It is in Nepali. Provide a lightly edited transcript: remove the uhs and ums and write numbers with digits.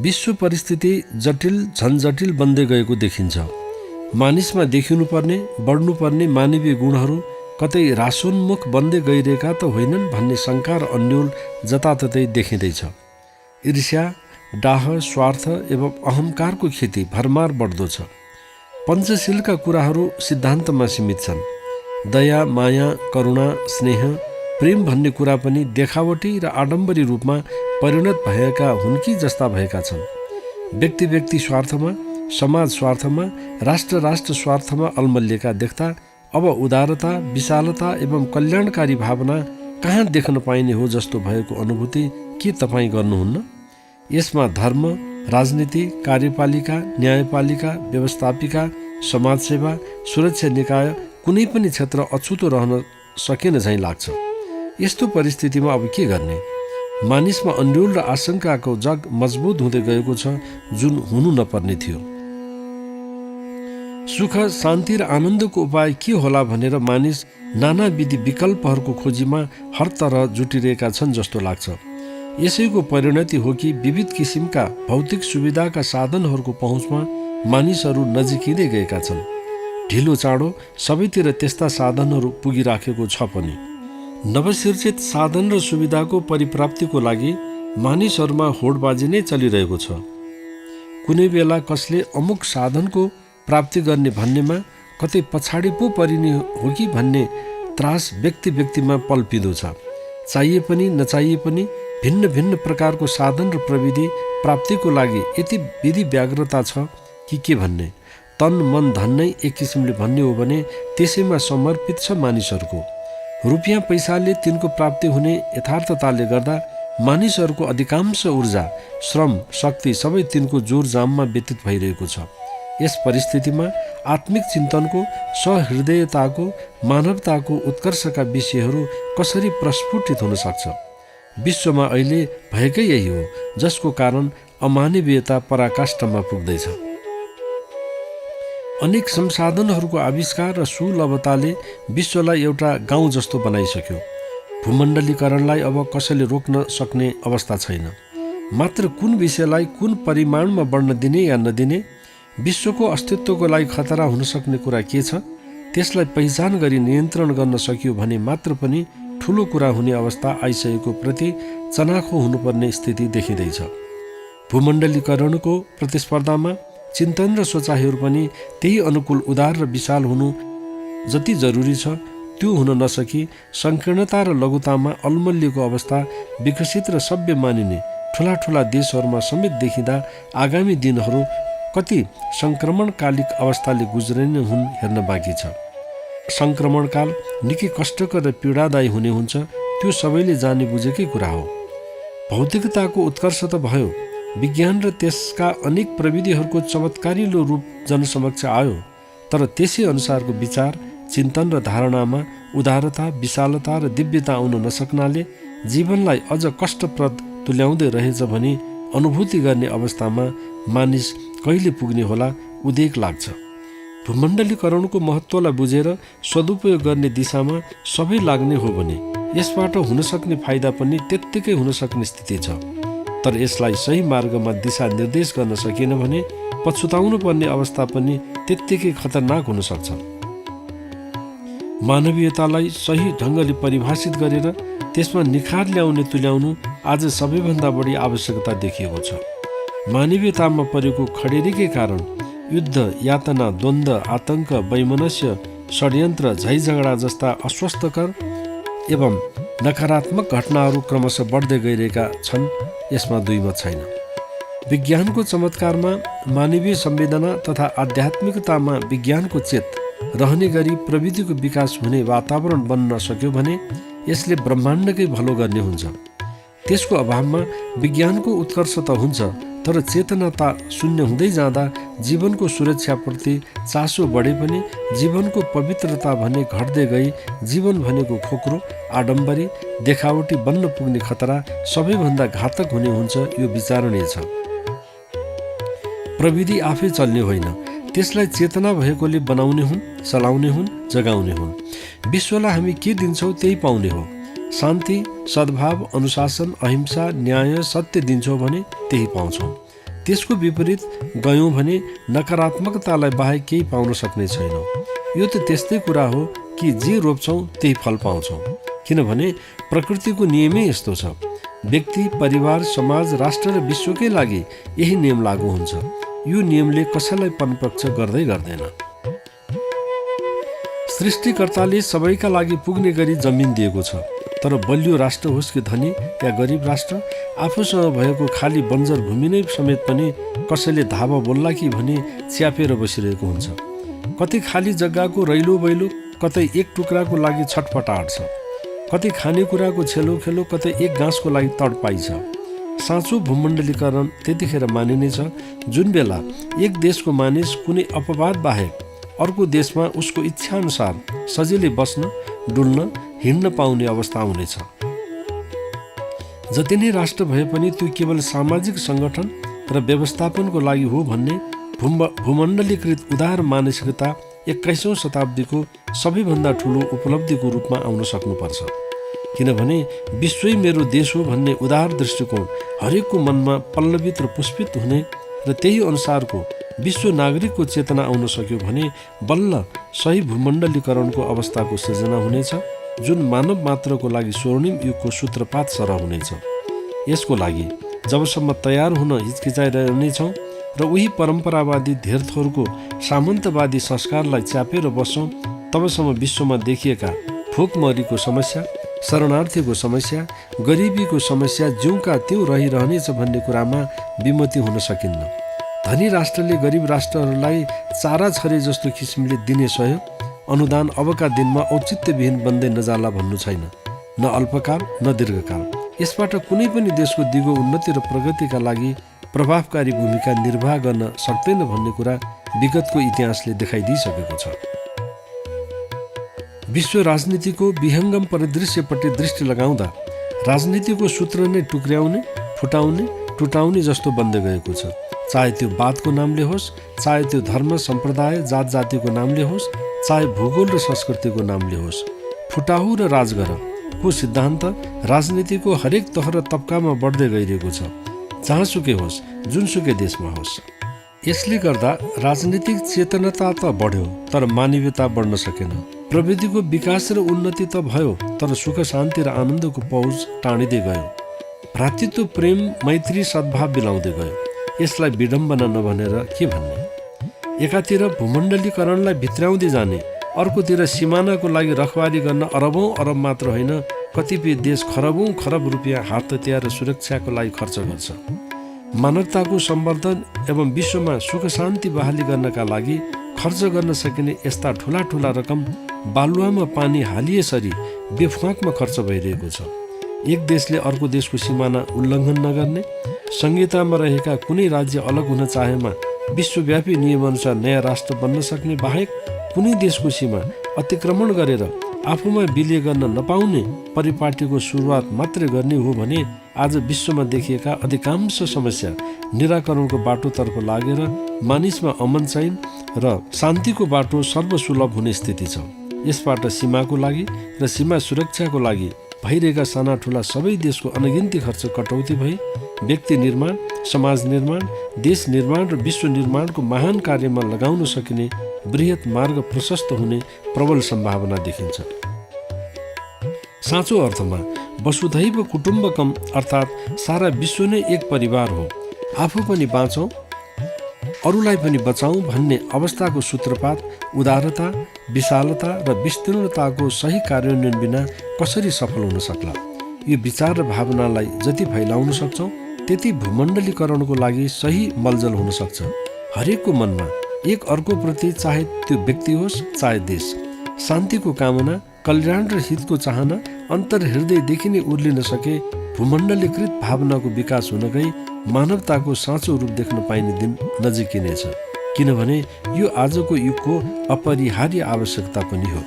विश्व परिस्थिति जटिल झन्झटिल बन्दै गएको देखिन्छ। मानिसमा देखिनुपर्ने बढ्नुपर्ने मानवीय गुणहरू कतै ह्रासोन्मुख बन्दै गइरहेका त होइनन् भन्ने शङ्का र अन्योल जताततै देखिँदैछ। ईर्ष्या, डाह, स्वार्थ एवं अहङ्कारको खेती भरमार बढ्दो छ। पञ्चशीलका कुराहरू सिद्धान्तमा सीमित छन्। दया, माया, करुणा, स्नेह, प्रेम भन्ने कुरा पनि देखावटी र आडम्बरी रूपमा परिणत भएका हुन् कि जस्ता भएका छन्। व्यक्ति व्यक्ति स्वार्थमा, समाज स्वार्थमा, राष्ट्र स्वार्थमा अल्मलिएका देख्दा अब उदारता, विशालता एवं कल्याणकारी भावना कहाँ देख्न पाइने हो जस्तो भएको अनुभूति के तपाईँ गर्नुहुन्न? यसमा धर्म, राजनीति, कार्यपालिका, न्यायपालिका, व्यवस्थापिका, समाजसेवा, सुरक्षा निकाय कुनै पनि क्षेत्र अछुतो रहन सकेन झैँ लाग्छ। यस्तो परिस्थितिमा अब के गर्ने? मानिसमा अन्योल र आशंकाको जग मजबुत हुँदै गएको छ, जुन हुनु नपर्ने थियो। सुख, शान्ति र आनन्दको उपाय के होला भनेर मानिस नानाविधि विकल्पहरूको खोजीमा हर तरह जुटिरहेका छन् जस्तो लाग्छ। यसैको परिणति हो कि विविध किसिमका भौतिक सुविधाका साधनहरूको पहुँचमा मानिसहरू नजिकिँदै गएका छन्। ढिलो चाँडो सबैतिर त्यस्ता साधनहरू पुगिराखेको छ पनि। नवसृजित साधन र सुविधाको परिप्राप्तिको लागि मानिसहरूमा होडबाजी नै चलिरहेको छ। कुनै बेला कसले अमुक साधनको प्राप्ति गर्ने भन्नेमा कतै पछाडि पो परिने हो कि भन्ने त्रास व्यक्ति व्यक्तिमा पल्पिँदो छ। चाहिए पनि नचाहिए पनि भिन्न भिन्न प्रकारको साधन र प्रविधि प्राप्तिको लागि यति विधि व्याग्रता छ कि के भन्ने। तन मन धन नै एक किसिमले भन्ने हो भने त्यसैमा समर्पित छ मानिसहरूको। रुपियाँ पैसाले तिनको प्राप्ति हुने यथार्थताले गर्दा मानिसहरूको अधिकांश ऊर्जा, श्रम, शक्ति सबै तिनको जोर जाममा व्यतीत भइरहेको छ। यस परिस्थितिमा आत्मिक चिन्तनको, सहृदयताको, मानवताको उत्कर्षका विषयहरू कसरी प्रस्फुटित हुन सक्छ? विश्वमा अहिले भएकै यही हो, जसको कारण अमानवीयता पराकाष्ठमा पुग्दैछ। अनेक संसाधनहरूको आविष्कार र सुलभताले विश्वलाई एउटा गाउँ जस्तो बनाइसक्यो। भूमण्डलीकरणलाई अब कसैले रोक्न सक्ने अवस्था छैन। मात्र कुन विषयलाई कुन परिमाणमा बढ्न दिने या नदिने, विश्वको अस्तित्वको लागि खतरा हुन सक्ने कुरा के छ, त्यसलाई पहिचान गरी नियन्त्रण गर्न सकियो भने मात्र पनि ठुलो कुरा हुने अवस्था आइसकेको प्रति चनाखो हुनुपर्ने स्थिति देखिँदैछ। भूमण्डलीकरणको प्रतिस्पर्धामा चिन्तन र सोचाइहरू पनि त्यही अनुकूल, उदार र विशाल हुनु जति जरुरी छ त्यो हुन नसकी संकीर्णता र लघुतामा अल्मलिएको अवस्था विकसित र सभ्य मानिने ठुला ठुला देशहरूमा समेत देखिँदा आगामी दिनहरू कति सङ्क्रमणकालिक अवस्थाले गुज्रिने हुन् हेर्न बाँकी छ। सङ्क्रमणकाल निकै कष्टकर र पीडादायी हुने हुन्छ, त्यो सबैले जाने बुझेकै कुरा हो। भौतिकताको उत्कर्ष त भयो, विज्ञान र त्यसका अनेक प्रविधिहरूको चमत्कारिलो रूप जनसमक्ष आयो, तर त्यसै अनुसारको विचार, चिन्तन र धारणामा उदारता, विशालता र दिव्यता आउन नसक्नाले जीवनलाई अझ कष्टप्रद तुल्याउँदै रहेछ भनी अनुभूति गर्ने अवस्थामा मानिस कहिले पुग्ने होला उदेक लाग्छ। भूमण्डलीकरणको महत्त्वलाई बुझेर सदुपयोग गर्ने दिशामा सबै लाग्ने हो भने यसबाट हुनसक्ने फाइदा पनि त्यत्तिकै हुन सक्ने स्थिति छ। तर यसलाई सही मार्गमा दिशा निर्देश गर्न सकिएन भने पछुताउनु पर्ने अवस्था पनि त्यत्तिकै खतरनाक हुन सक्छ। मानवीयतालाई सही ढङ्गले परिभाषित गरेर त्यसमा निखार ल्याउने तुल्याउनु आज सबैभन्दा बढी आवश्यकता देखिएको छ। मानवीयतामा परेको खडेरीकै कारण युद्ध, यातना, द्वन्द्व, आतंक, वैमनस्य, षड्यन्त्र, झैझगडा जस्ता अस्वस्थकर एवं नकारात्मक घटनाहरू क्रमशः बढ्दै गइरहेका छन्, यसमा दुई मत छैन। विज्ञानको चमत्कारमा मानवीय संवेदना तथा आध्यात्मिकतामा विज्ञानको चेत रहने गरी प्रविधिको विकास हुने वातावरण बन्न सक्यो भने यसले ब्रह्माण्डकै भलो गर्ने हुन्छ। त्यसको अभावमा विज्ञानको उत्कर्ष त हुन्छ, तर चेतनता शून्य हुँदै जाँदा जीवनको सुरक्षाप्रति चासो बढे पनि जीवनको पवित्रता भने घट्दै गई जीवन भनेको खोक्रो, आडम्बरी, देखावटी बन्न पुग्ने खतरा सबैभन्दा घातक हुने हुन्छ, यो विचारणीय छ। प्रविधि आफै चल्ने होइन, त्यसलाई चेतना भएकोले बनाउने हुन्, चलाउने हुन्, जगाउने हुन्। विश्वलाई हामी के दिन्छौँ त्यही पाउने हो। शान्ति, सद्भाव, अनुशासन, अहिंसा, न्याय, सत्य दिन्छौँ भने त्यही पाउँछौँ। त्यसको विपरीत गयौँ भने नकारात्मकतालाई बाहेक केही पाउन सक्ने छैनौँ। यो त त्यस्तै कुरा हो कि जे रोप्छौँ त्यही फल पाउँछौँ, किनभने प्रकृतिको नियमै यस्तो छ। व्यक्ति, परिवार, समाज, राष्ट्र र विश्वकै लागि यही नियम लागू हुन्छ। यो नियमले कसैलाई परपक्ष गर्दै गर्दैन। सृष्टिकर्ताले सबैका लागि पुग्ने गरी जमिन दिएको छ, तर बलियो राष्ट्र होस् कि धनी या गरिब राष्ट्र, आफूसँग भएको खाली बन्जर भूमि नै समेत पनि कसैले धावा बोल्ला कि भनी च्यापेर बसिरहेको हुन्छ। कतै खाली जग्गाको रैलो बैलो, कतै एक टुक्राको लागि छटपटाट छ, कतै खानेकुराको छेलो, कतै एक घाँसको लागि तडपाई छ। साँचो भूमण्डलीकरण त्यतिखेर मानिनेछ जुन बेला एक देशको मानिस कुनै अपवाद बाहेक अर्को देशमा उसको इच्छाअनुसार सजिलै बस्न, डुल्न, हिँड्न पाउने अवस्था हुनेछ। जति नै राष्ट्र भए पनि त्यो केवल सामाजिक सङ्गठन र व्यवस्थापनको लागि हो भन्ने भूमण्डलीकृत उदार मानसिकता 21औं शताब्दीको सबैभन्दा ठुलो उपलब्धिको रूपमा आउन सक्नुपर्छ। किनभने विश्वै मेरो देश हो भन्ने उदार दृष्टिकोण हरेकको मनमा पल्लवित र पुष्पित हुने र त्यही अनुसारको विश्व नागरिकको चेतना आउन सक्यो भने बल्ल सही भूमण्डलीकरणको अवस्थाको सृजना हुनेछ, जुन मानव मात्रको लागि स्वर्णिम युगको सूत्रपात सरह हुनेछ। यसको लागि जबसम्म तयार हुन हिचकिचाइरहनेछौँ र उही परम्परावादी धेरथोरको सामन्तवादी संस्कारलाई च्यापेर बस्छौँ, तबसम्म विश्वमा देखिएका भोकमरीको समस्या, शरणार्थीको समस्या, गरिबीको समस्या ज्यूका त्यो रहिरहनेछ भन्ने कुरामा विमति हुन सकिन्न। धनी राष्ट्रले गरिब राष्ट्रहरूलाई चारा छरे जस्तो किसिमले दिने सहयोग, अनुदान अबका दिनमा औचित्यविहीन बन्दै नजाला भन्नु छैन, न अल्पकाल न दीर्घकाल। यसबाट कुनै पनि देशको दिगो उन्नति र प्रगतिका लागि प्रभावकारी भूमिका निर्वाह गर्न सक्दैन भन्ने कुरा विगतको इतिहासले देखाइदिइसकेको छ। विश्व राजनीतिको विहङ्गम परिदृश्यपट्टि दृष्टि लगाउँदा राजनीतिको सूत्र नै टुक्र्याउने, फुटाउने, टुटाउने जस्तो बन्दै गएको छ। चाहे त्यो वादको नामले होस्, चाहे त्यो धर्म, सम्प्रदाय, जात जातिको नामले होस्, चाहे भूगोल र संस्कृतिको नामले होस्। फुटाहु र राजगर को सिद्धान्त राजनीतिको हरेक तह र तब्कामा बढ्दै गइरहेको छ, जहाँसुकै होस्, जुनसुकै देशमा होस्। यसले गर्दा राजनीतिक चेतनता त बढ्यो, तर मानवीयता बढ्न सकेन। प्रविधिको विकास र उन्नति त भयो, तर सुख शान्ति र आनन्दको पहुँच टाढिँदै गयो। भ्रातृत्व, प्रेम, मैत्री, सद्भाव बिलाउँदै गयो। यसलाई विडम्बना नभनेर के भन्ने? एकातिर भूमण्डलीकरणलाई भित्र्याउँदै जाने, अर्कोतिर सिमानाको लागि रखवारी गर्न अरबौं अरब मात्र होइन, कतिपय देश खरबौं खरब रुपियाँ हात हतियार र सुरक्षाको लागि खर्च गर्छ। मानवताको सम्वर्धन एवं विश्वमा सुख शान्ति बहाली गर्नका लागि खर्च गर्न सकिने यस्ता ठुला ठुला रकम बालुवामा पानी हालिएसरी बेफाकमा खर्च भइरहेको छ। एक देशले अर्को देशको सिमाना उल्लङ्घन नगर्ने, संहितामा रहेका कुनै राज्य अलग हुन चाहेमा विश्वव्यापी नियमअनुसार नयाँ राष्ट्र बन्न सक्ने बाहेक कुनै देशको सीमा अतिक्रमण गरेर आफूमा विलय गर्न नपाउने परिपाटीको सुरुवात मात्रै गर्ने हो भने आज विश्वमा देखिएका अधिकांश समस्या निराकरणको बाटोतर्फ लागेर मानिसमा अमन चैन र शान्तिको बाटो सर्वसुलभ हुने स्थिति छ। यसबाट सीमाको लागि र सीमा सुरक्षाको लागि भइरहेका साना ठुला सबै देशको अनगिन्ती खर्च कटौती भई व्यक्ति निर्माण, समाज निर्माण, देश निर्माण र विश्व निर्माणको महान कार्यमा लगाउन सकिने बृहत मार्ग प्रशस्त हुने प्रबल सम्भावना देखिन्छ। साँचो अर्थमा वसुधैव कुटुम्बकम अर्थात् सारा विश्व नै एक परिवार हो, आफू पनि बाँचौँ अरूलाई पनि बचाउँ भन्ने अवस्थाको सूत्रपात उदारता, विशालता र विस्तीर्णताको सही कार्यान्वयन बिना कसरी सफल हुन सक्ला? यो विचार र भावनालाई जति फैलाउन सक्छौँ त्यति भूमण्डलीकरणको लागि सही मलजल हुन सक्छ। हरेकको मनमा एक अर्को प्रति, चाहे त्यो व्यक्ति होस् चाहे देश, शान्तिको कामना, कल्याण र हितको चाहना अन्तर्हृदयदेखि नै उर्लिन सके भूमण्डलीकृत भावनाको विकास हुन गई मानवताको साँचो रूप देख्न पाइने दिन नजिकिनेछ। किनभने यो आजको युगको अपरिहार्य आवश्यकता पनि हो।